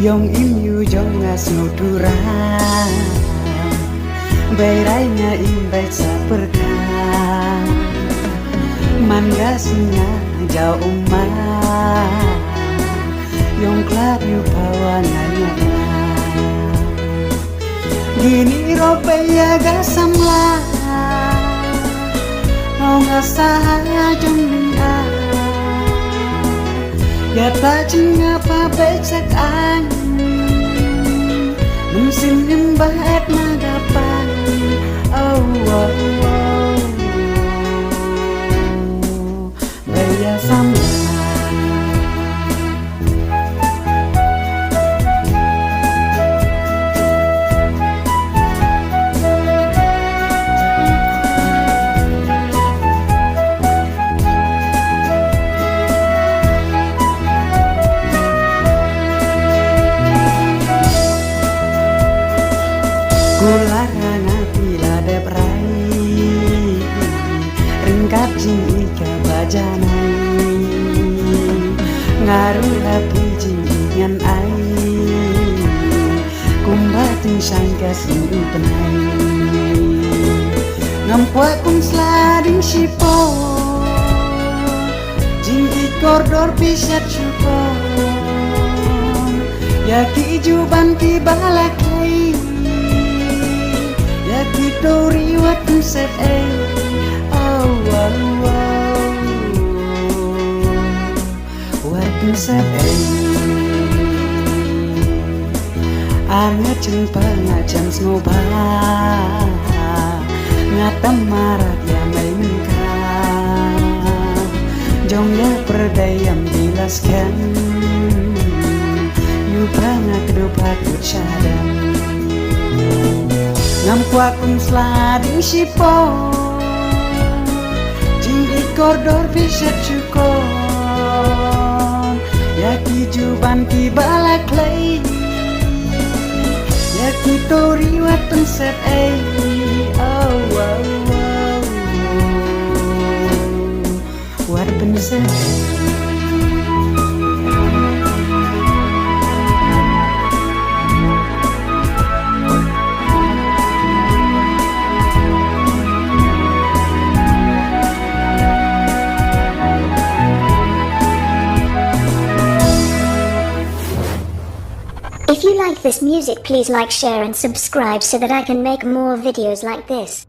Yong im yu jong ngas nuduran Bairainya im baik saperkan Mandasnya jauh umar Yong klap yu pawangannya Gini rope ya gasamlah Mau ngasah jong minta Ya tak ngapa becek angin Musim nyembat nagapan Oh, oh, oh Baya sambal Kularana pila deprai Ringkap jing ika bajanai Ngaruh rapi jinggingan ai Kumbatin sangka sindu penai Ngampuat kum slading sipo Jing ikordor pisat syupo Yaki juban ki balakai Tori waktu set oh wow wow waktu set angat jumpa ngajam snoba ngatam marat ya mai mengkam jongnya perdayam dilaskan yubanga kedup hakut syadam Ngampuak slading sipo Jing ikordor pisat cukon Yaki juban ki balak lay Yaki tori watun set Oh wow wow Watun set If you like this music, please like, share and subscribe so that I can make more videos like this.